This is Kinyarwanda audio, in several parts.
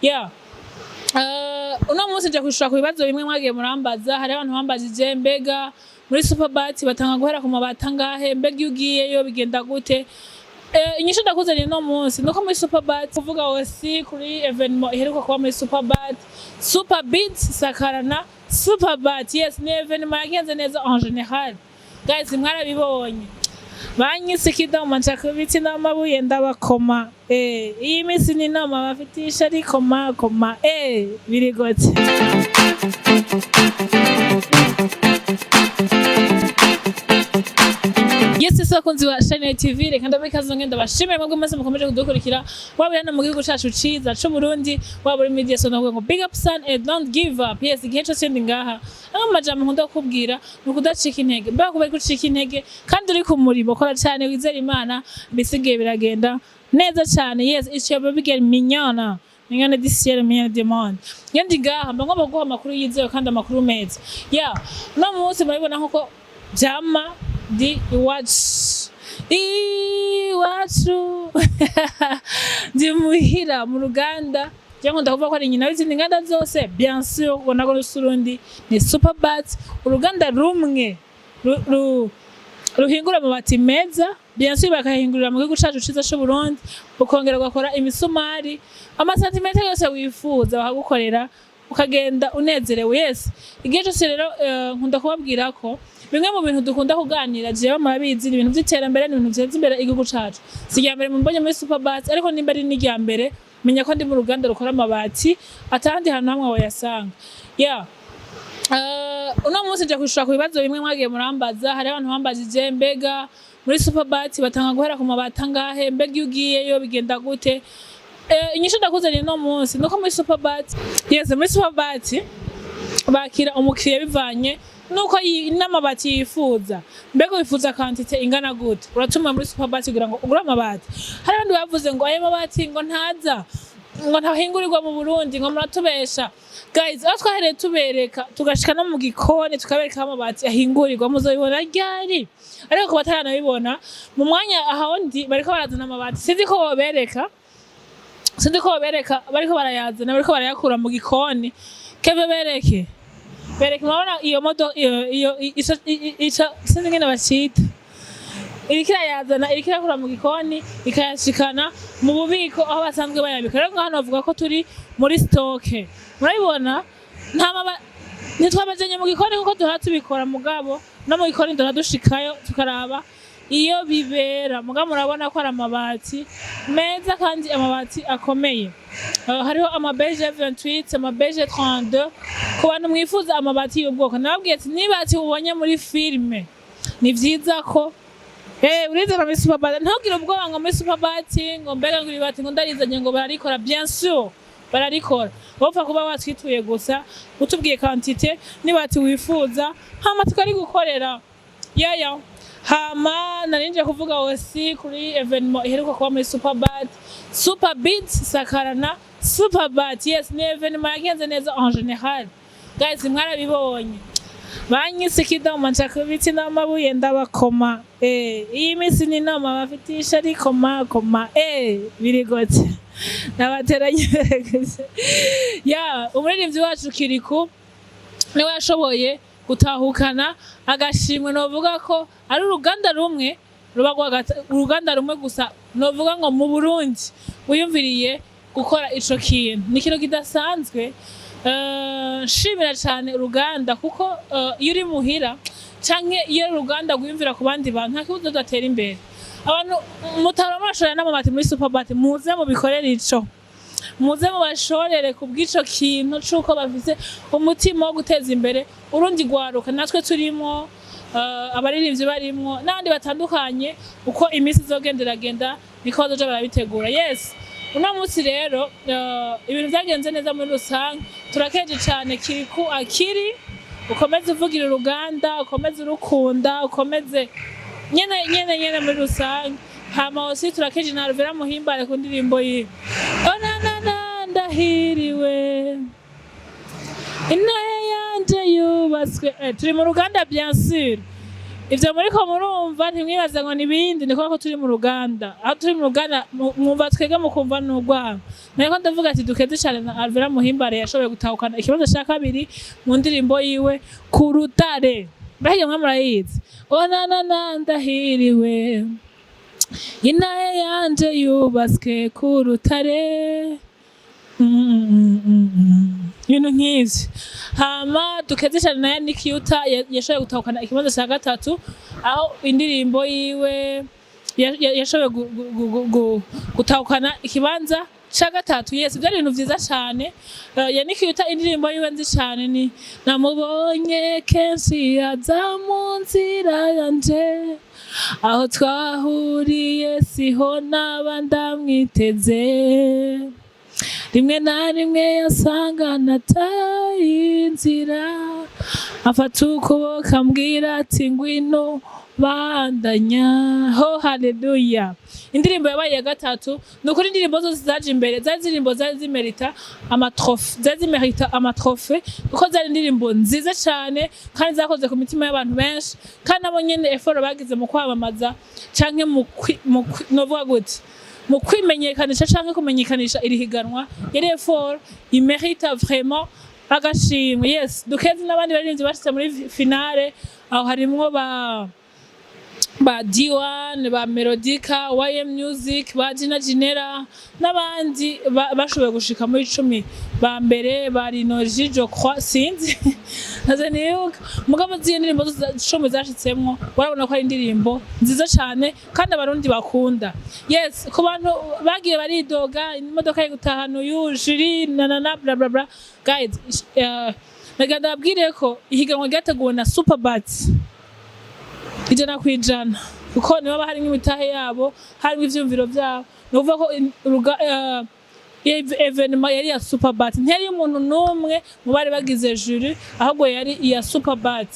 yeah uno munsi nje kwishura ku bibazo bimwe mwagiye murambaza. Hari abantu bambajije mbega muri Superbat batanga guhera ku mabati angahe, mbega iyo ugiyeyo bigenda gute. Inyishu ndakuzaniye no munsi nuko muri Superbat kuvuga wese kuri evenement iheruka kuba muri Superbat Superbeat sakarana Superbat. Yes, ni evenement yagenze neza en général guys, mwarabibonye banyise kidoma nshakubiti n'amabuye ndabakoma. Iyi minsi ni nama bafitisha ari koma birigotse. Yes, bakunzi wa Channel TV, reka ndabikazo ngenda bashimire mwebwe mwese mukomeje kudukurikira. Waba yana mu gihugu cyacu ciza c'u Burundi, waba uri media so ngo big up son and don't give up. Yes, igihe cyo sindi ngaha amajambo nkunda kubwira nukudacika intege, mbega kubera gucika intege kandi uri ku murimo kora cyane wizera Imana bisigaye biragenda neza cyane. Yes, it's your baby girl mignona Mignone this year mignone demande yendi ngaha mba ngomba guha amakuru yizewe kandi amakuru meza. Yeah, no munsi murabibona nkuko jama di iwacu ndi muhira mu ruganda cyangwa ndakuvuga ko ari nyina w'izindi nganda zose bien sûr ubona ko rusurundi ni Superbat, uruganda rumwe ruhingura amabati meza bien sûr bakahingurira mu gihugu cyacu ciza c'u Burundi, ukongera ugakora imisumari amasantimetero yose wifuza bakagukorera ukagenda unezerewe. Yes, igihe cyose rero nkunda kubabwira ko bimwe mu bintu dukunda kuganira jewe murabizi ibintu by'iterambere n'ibintu byeze imbere igihugu cyacu. Sijya mbere mbonye muri Superbat ariko nimba ari n'ijya mbere menya ko ndi mu ruganda rukora amabati atandi hantu hamwe wayasanga. Yeah, uno munsi nje kwishura ku bibazo bimwe mwagiye murambaza. Hari abantu bambajije mbega muri Superbat batanga guhera ku mabati angahe, mbega iyo ugiyeyo bigenda gute. Inyishu ndakuzaniye no munsi nuko muri Superbat, yes, muri Superbat bakira umukiriya bivanye nuko n'amabati yifuza. Mbega wifuza quantity ingana gute, uratuma muri Superbat kugira ngo ugure amabati. Hari abandi bavuze ngo ayo mabati ngo ntaza ngo ntahingurirwa mu Burundi ngo muratubesha. Guys, aho twahereye tubereka tugashika no mu gikoni tukabereka amabati ahingurirwa muzobibona ryari, ariko ko bataranabibona mu mwanya ahandi bariko barazana amabati sinzi ko bariko barayazana bariko barayakura mu gikoni keve bereke mabona iyo modo iyo sinzi ngene bacita irikira yazana irikira kura mu gikoni ikayashikana mu bubiko aho basanzwe bayabika. Rero hano bavuga ko turi muri stock, murabibona ntitwabajanye mu gikoni kuko tuhatubikora mugabo no mu gikoni dushikayo tukaraba iyo bibera mugabo murabona ko ari amabati meza kandi amabati akomeye. Hariho amabeje 28 amabeje 32 ku bantu mwifuza amabati y'ubwoko. Nababwiye ati nibati ubonye muri filme ni vyiza ko urize muri Superbat ntugire ubwoba ngo muri Superbat ngo mbega ngo ibati ngo ndarizanye ngo bararikora. Bien sûr bararikora, bopfa kuba watwituye gusa utubwiye quantité nibati wifuza hama tukari gukorera. Yeah, hama narinje kuvuga wese kuri evenement iheruka kuba muri Superbat Superbeat sakarana Superbat. Yes, ni evenement yagenze neza en général guys, mwarabibonye banyise kidoma nshakubiti n'amabuye ndabakoma. Iyi minsi ni nama bafitisha ari koma birigotse nabateranye. Yeah, umuririmbyi wacu Kiriku niwe yashoboye gutahukana agashimwe. Novuga ko ari uruganda rumwe uruganda rumwe gusa novuga ngo mu Burundi uyumviriye gukora ico kintu ni kintu kidasanzwe. Shimira cyane uruganda kuko iyo uri muhira canke iyo uruganda gwimvira ku bandi bantu nta kibuzo datera imbere. Abantu mutaramashora n'amabati muri Superbat muze mu bikorera ico, muze mu bashorere ku bw'ico kintu cuko bafise umutima wo guteza imbere urundi gwaruka. Natwe turimo abaririmbyi barimo n'abandi batandukanye uko iminsi zogenderagenda niko bazoja barabitegura. Yes, uno munsi rero ibintu byagenze neza muri rusange. Turakeje cyane Kiriku akiri ukomeze uvugira uruganda, ukomeze urukunda, ukomeze nyene muri rusange. Hama osi turakeje na Ruvera muhimbare ku ndirimbo yi ndahiriwe inaye yanje yubatswe. Turi mu ruganda bien sûr ivyo muriko murumva ntimwibaza ngo nibindi ni ko turi mu ruganda aho turi mu ruganda mwumva twega mukumva n'urwango nariko ndavuga ati dukeze cyane na Alvera Muhimbare yashoboye gutahukana ikibazo cya kabiri mu ndirimbo yiwe ku rutare mbega mwe murayizi onana ndahiriwe inaye yanje yubatswe ku rutare ibintu nk'ivyo hama dukeze cyane na Nikiyuta yashoboye gutahukana ikibazo cya gatatu aho indirimbo yiwe yashoboye gutahukana ikibanza cya gatatu yes byari ibintu vyiza cyane Nikiyuta indirimbo yiwe nzi cyane ni namubonye kenshi aza mu nzira yanje aho twahuriye siho naba ndamwiteze rimwe na rimwe yasanga nataye inzira afata ukuboko ambwira ati ngwino bandanya ho haleluya indirimbo yabaye ya gatatu nukuri indirimbo zose zaje imbere zari indirimbo zari zimerita amatrofe kuko zari indirimbo nziza cyane kandi zakoze ku mitima y'abantu benshi kandi nabo nyene effort bagize mu kwamamaza canke novuga gute mu kwimenyekanisha canke kumenyekanisha iri higanwa yari effort imerita vraiment agashimwe yes dukeze n'abandi barinzi bashitse muri finale aho harimwo ba D1 ba Melodica YM Music ba Gina Ginera n'abandi bashoboye gushika muri 10 ba mbere bari Noji je crois sinzi nazaniuka mugabo z'indirimbo 10 zashitsemwo warabona ko ari indirimbo nziza cyane kandi abarundi bakunda yes ku bantu bagiye baridoga imodoka y'gutahana uyujuri na bla bla bla guys naganda abwire ko ihiganwa ryateguwe na Superbat ijana kwijana kuko niba bahari nk'imitahe yabo hari ivyumviro byabo nuvuga ko evenement yari ya Superbat ntiyari umuntu numwe mu bari bagize jury ahubwo yari iya Superbat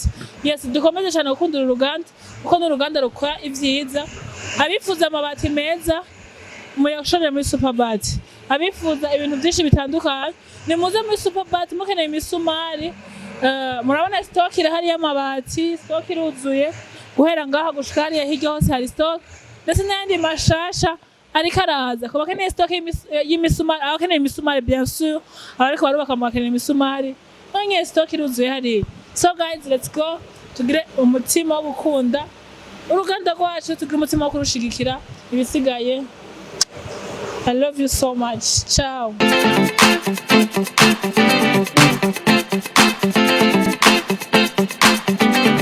yes dukomeje cyane gukunda uruganda kuko n'uruganda rukora ivyiza abifuza amabati meza muyashore muri Superbat abifuza ibintu byinshi bitandukanye ni muze muri Superbat mukeneye imisumari murabona stock irahari y'amabati stock iruzuye guhera ngaha gushika hariya hirya hose hari stock ndetse n'ayandi mashasha ariko araza ko bakeneye stock y'imisumari abakeneye imisumari bien sûr ariko barubaka bakeneye imisumari none stock iruzuye hariya so guys let's go tugire umutima wo gukunda uruganda rwacu tugire umutima wo kurushigikira ibisigaye I love you so much ciao